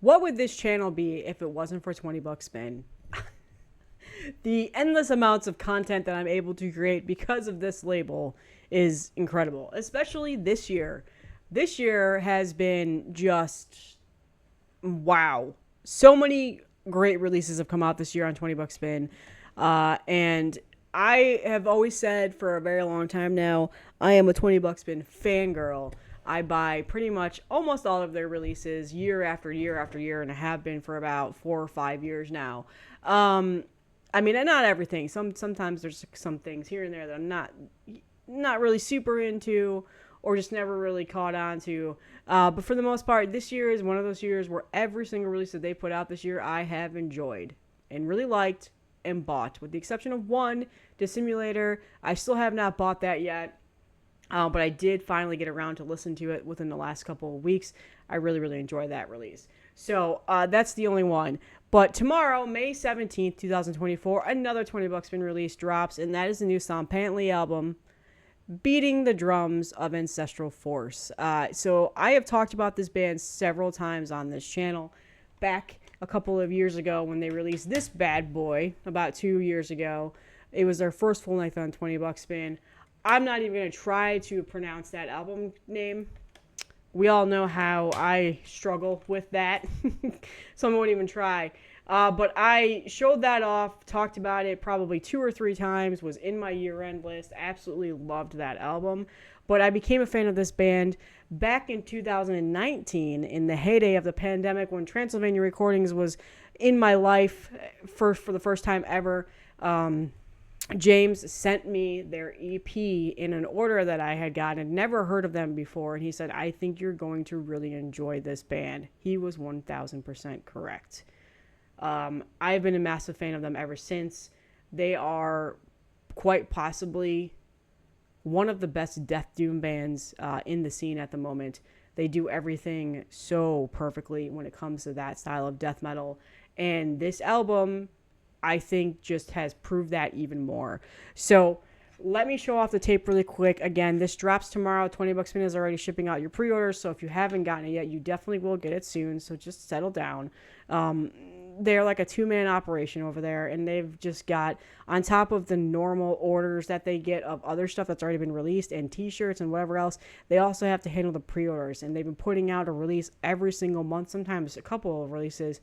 what would this channel be if it wasn't for 20 bucks spin? The endless amounts of content that I'm able to create because of this label is incredible, especially this year. This year has been just wow. So many great releases have come out this year on 20 bucks spin. And I have always said for a very long time now, I am a 20 bucks spin fangirl. I buy pretty much almost all of their releases year after year after year, and I have been for about 4 or 5 years now. I mean, and not everything. Sometimes there's some things here and there that I'm not really super into, or just never really caught on to. But for the most part, this year is one of those years where every single release that they put out this year, I have enjoyed and really liked and bought, with the exception of one, the simulator. I still have not bought that yet. But I did finally get around to listen to it within the last couple of weeks. I really, really enjoyed that release. So that's the only one. But tomorrow, May 17th, 2024, another 20 bucks spin release drops, and that is the new Tzompantli album, Beating the Drums of Ancestral Force. So I have talked about this band several times on this channel. Back a couple of years ago when they released this bad boy, about 2 years ago. It was their first full length on 20 bucks spin. I'm not even going to try to pronounce that album name. We all know how I struggle with that, so I won't even try. But I showed that off, talked about it probably 2 or 3 times, was in my year-end list, absolutely loved that album. But I became a fan of this band back in 2019, in the heyday of the pandemic, when Transylvania Recordings was in my life for the first time ever. James sent me their EP in an order that I had gotten, never heard of them before, and he said, I think you're going to really enjoy this band. He was 1000% correct. I've been a massive fan of them ever since. They are quite possibly one of the best death doom bands in the scene at the moment. They do everything so perfectly when it comes to that style of death metal, and this album, I think, just has proved that even more. So let me show off the tape really quick. Again, this drops tomorrow. 20 bucks spin is already shipping out your pre-orders, so if you haven't gotten it yet, you definitely will get it soon, so just settle down. They're like a 2-man operation over there, and they've just got, on top of the normal orders that they get of other stuff that's already been released and t-shirts and whatever else, they also have to handle the pre-orders, and they've been putting out a release every single month, sometimes a couple of releases.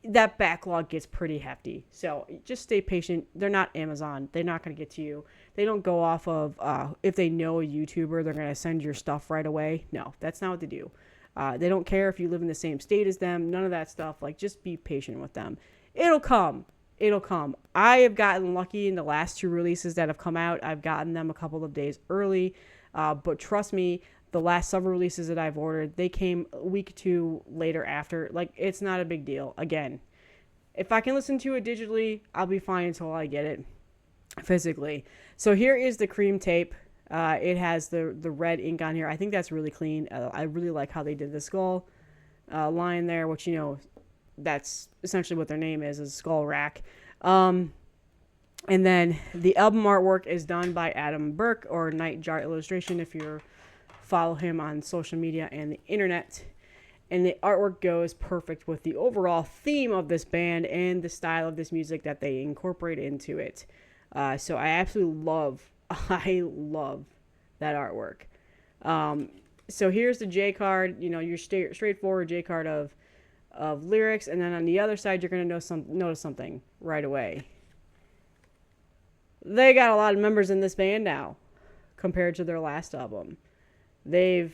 That backlog gets pretty hefty, so just stay patient. They're not Amazon. They're not going to get to you. They don't go off of if they know a YouTuber, they're going to send your stuff right away. No, that's not what they do. They don't care if you live in the same state as them. None of that stuff. Like, just be patient with them. It'll come. It'll come. I have gotten lucky in the last 2 releases that have come out. I've gotten them a couple of days early, but trust me, the last several releases that I've ordered, they came a week or 2 later after. Like, it's not a big deal. Again, if I can listen to it digitally, I'll be fine until I get it physically. So here is the cream tape. It has the red ink on here. I think that's really clean. I really like how they did the skull line there, which, you know, that's essentially what their name is Skull Rack. And then the album artwork is done by Adam Burke, or Nightjar Illustration if you're follow him on social media and the internet. And the artwork goes perfect with the overall theme of this band and the style of this music that they incorporate into it. So I absolutely love that artwork. So here's the J card, you know, your straightforward J card of lyrics, and then on the other side you're going to notice something right away. They got a lot of members in this band now compared to their last album. They've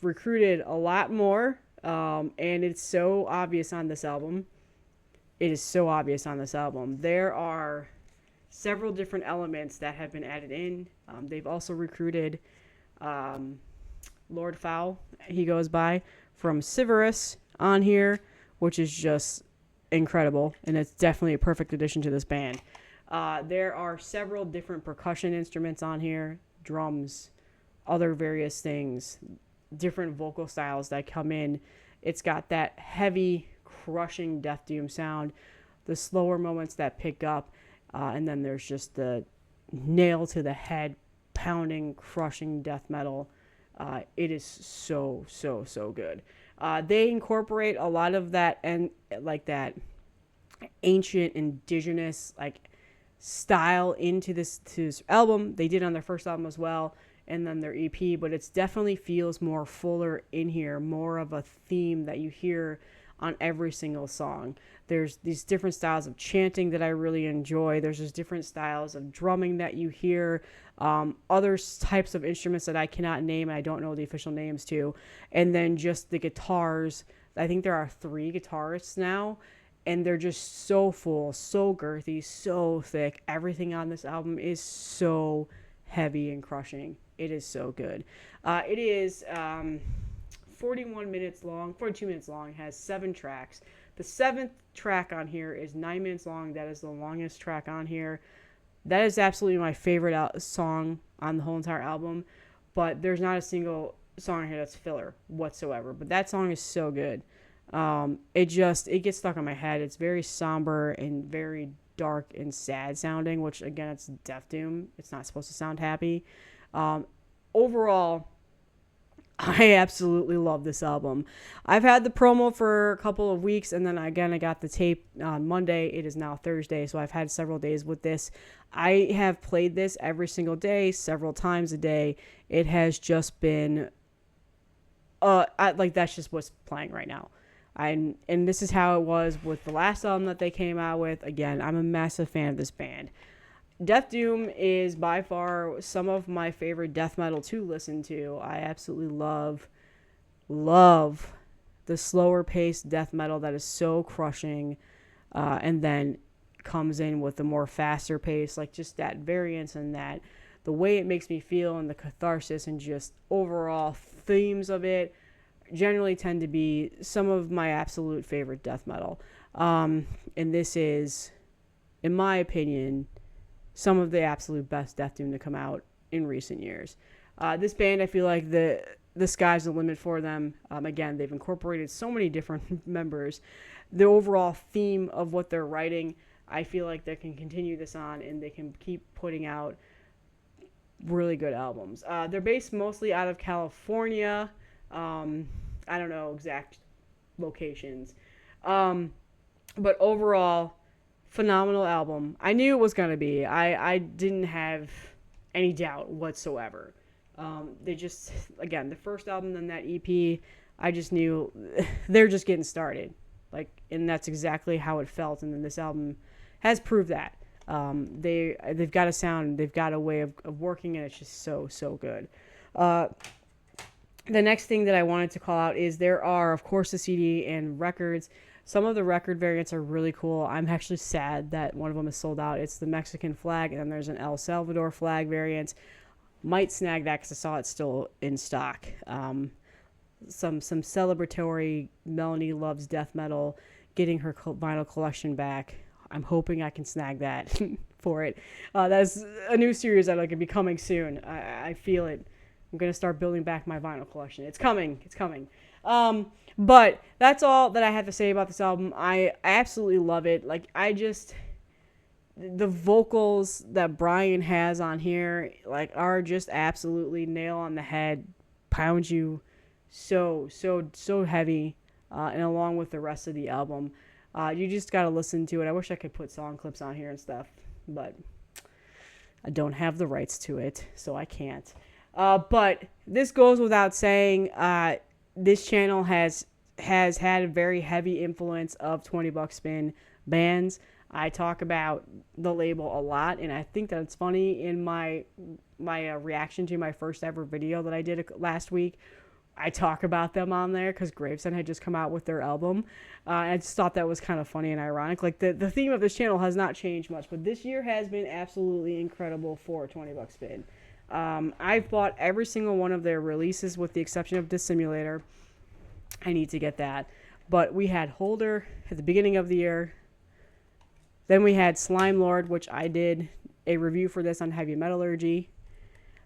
recruited a lot more, and it's so obvious on this album. It is so obvious on this album. There are several different elements that have been added in. They've also recruited Lord Fowl, he goes by, from Severus on here, which is just incredible, and it's definitely a perfect addition to this band. There are several different percussion instruments on here, drums, other various things, different vocal styles that come in. It's got that heavy, crushing death doom sound, the slower moments that pick up, and then there's just the nail to the head, pounding, crushing death metal. It is so good. They incorporate a lot of that and like that ancient indigenous like style into this album. They did on their first album as well, and then their EP, but it definitely feels more fuller in here, more of a theme that you hear on every single song. There's these different styles of chanting that I really enjoy. There's just different styles of drumming that you hear, other types of instruments that I cannot name and I don't know the official names to, and then just the guitars. I think there are 3 guitarists now, and they're just so full, so girthy, so thick. Everything on this album is so heavy and crushing. It is so good. It is 41 minutes long, 42 minutes long, has 7 tracks. The 7th track on here is 9 minutes long. That is the longest track on here. That is absolutely my favorite song on the whole entire album, but there's not a single song here that's filler whatsoever. But that song is so good. It gets stuck in my head. It's very somber and very dark and sad sounding, which again, it's Death Doom. It's not supposed to sound happy. Overall, I absolutely love this album. I've had the promo for a couple of weeks, and then again, I got the tape on Monday. It is now Thursday, so I've had several days with this. I have played this every single day, several times a day. It has just been, that's just what's playing right now. And this is how it was with the last album that they came out with. Again, I'm a massive fan of this band. Death Doom is by far some of my favorite death metal to listen to. I absolutely love the slower paced death metal that is so crushing, and then comes in with the more faster pace, like just that variance and that the way it makes me feel and the catharsis and just overall themes of it generally tend to be some of my absolute favorite death metal. And this is, in my opinion, some of the absolute best death doom to come out in recent years. This band, I feel like the sky's the limit for them. Again, they've incorporated so many different members. The overall theme of what they're writing, I feel like they can continue this on and they can keep putting out really good albums. They're based mostly out of California. I don't know exact locations. But overall, phenomenal album. I knew it was going to be. I didn't have any doubt whatsoever. They just, again, the first album, then that EP, I just knew they're just getting started. And that's exactly how it felt. And then this album has proved that. They've got a sound, they've got a way of working, and it's just so good. The next thing that I wanted to call out is there are, of course, the CD and records. Some of the record variants are really cool. I'm actually sad that one of them is sold out. It's the Mexican flag, and then there's an El Salvador flag variant. Might snag that because I saw it's still in stock. Some celebratory Melanie Loves Death Metal, getting her vinyl collection back. I'm hoping I can snag that for it. That's a new series that could be coming soon. I feel it. I'm going to start building back my vinyl collection. It's coming. But that's all that I have to say about this album. I absolutely love it. The vocals that Brian has on here, are just absolutely nail on the head, pound you so heavy, and along with the rest of the album. You just got to listen to it. I wish I could put song clips on here and stuff, but I don't have the rights to it, so I can't. But this goes without saying, this channel has had a very heavy influence of 20 Buck Spin bands. I talk about the label a lot, and I think that it's funny in my reaction to my first ever video that I did last week. I talk about them on there because Gravesend had just come out with their album. I just thought that was kind of funny and ironic. The theme of this channel has not changed much, but this year has been absolutely incredible for 20 Buck Spin. I've bought every single one of their releases with the exception of Dissimulator. I need to get that. But we had Holder at the beginning of the year. Then we had Slime Lord, which I did a review for this on Heavy Metallurgy.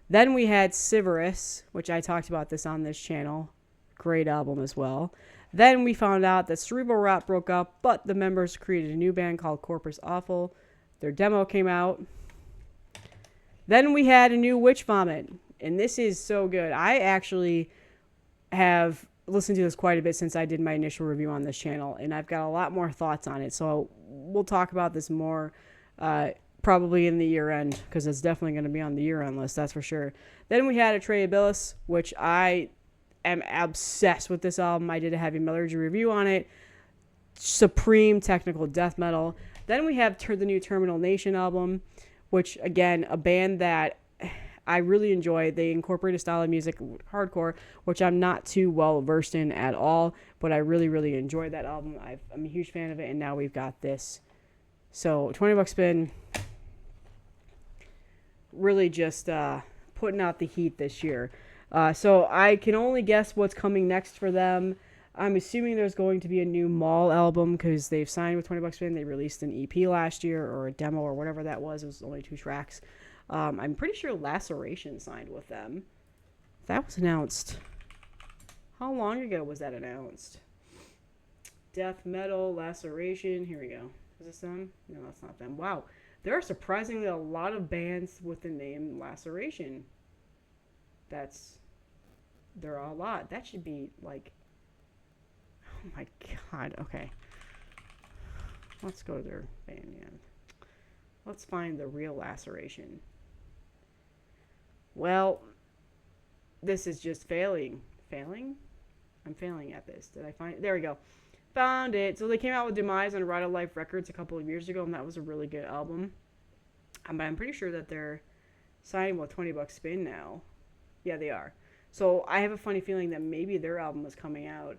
Then we had Siverus, which I talked about this on this channel. Great album as well. Then we found out that Cerebral Rot broke up, but the members created a new band called Corpus Awful. Their demo came out. Then we had a new Witch Vomit, and this is so good. I actually have listened to this quite a bit since I did my initial review on this channel, and I've got a lot more thoughts on it. So we'll talk about this more probably in the year end, because it's definitely going to be on the year end list, that's for sure. Then we had Atreya, which I am obsessed with this album. I did a heavy metallurgy review on it. Supreme technical death metal. Then we have the new Terminal Nation album, which, again, a band that I really enjoy. They incorporate a style of music, hardcore, which I'm not too well versed in at all, but I really, really enjoyed that album. I'm a huge fan of it, and now we've got this. So $20 spin, really just putting out the heat this year. So I can only guess what's coming next for them. I'm assuming there's going to be a new Mall album, because they've signed with $20 spin. They released an EP last year, or a demo, or whatever that was. It was only 2 tracks. I'm pretty sure Laceration signed with them. That was announced. How long ago was that announced? Death metal, Laceration. Here we go. Is this them? No, that's not them. Wow. There are surprisingly a lot of bands with the name Laceration. There are a lot. That should be like, oh my god. Okay. Let's go to their band again. Let's find the real Laceration. Well, this is just failing. Failing? I'm failing at this. Did I find it? There we go. Found it. So they came out with Demise on Ride of Life Records a couple of years ago, and that was a really good album. But I'm pretty sure that they're signing with $20 spin now. Yeah, they are. So I have a funny feeling that maybe their album is coming out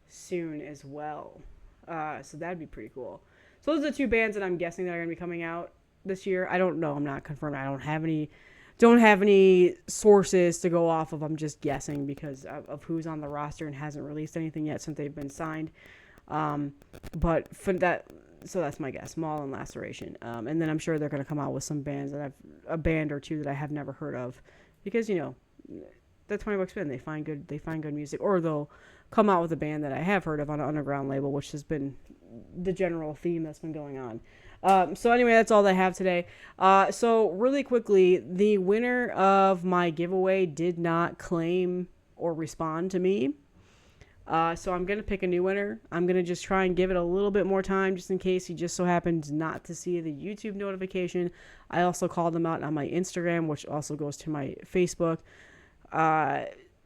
soon as well. So that'd be pretty cool. So those are the 2 bands that I'm guessing that are going to be coming out this year. I don't know. I'm not confirmed. I don't have any sources to go off of. I'm just guessing because of who's on the roster and hasn't released anything yet since they've been signed. But for that, so that's my guess. Maul and Laceration. And then I'm sure they're going to come out with some bands a band or 2 that I have never heard of, because that $20 spin, they find good music, or they'll come out with a band that I have heard of on an underground label, which has been the general theme that's been going on. So anyway, that's all I have today. So really quickly, the winner of my giveaway did not claim or respond to me. So I'm going to pick a new winner. I'm going to just try and give it a little bit more time, just in case he just so happens not to see the YouTube notification. I also called him out on my Instagram, which also goes to my Facebook.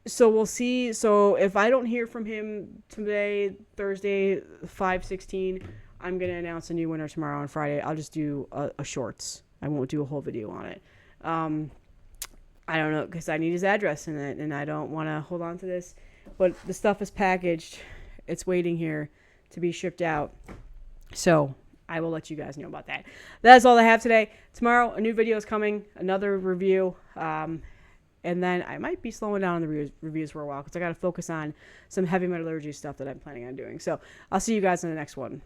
So we'll see. So if I don't hear from him today, Thursday, 5/16, I'm going to announce a new winner tomorrow on Friday. I'll just do a shorts. I won't do a whole video on it. I don't know, because I need his address in it, and I don't want to hold on to this. But the stuff is packaged. It's waiting here to be shipped out. So I will let you guys know about that. That's all I have today. Tomorrow, a new video is coming. Another review. And then I might be slowing down on the reviews for a while, because I got to focus on some heavy metallurgy stuff that I'm planning on doing. So I'll see you guys in the next one.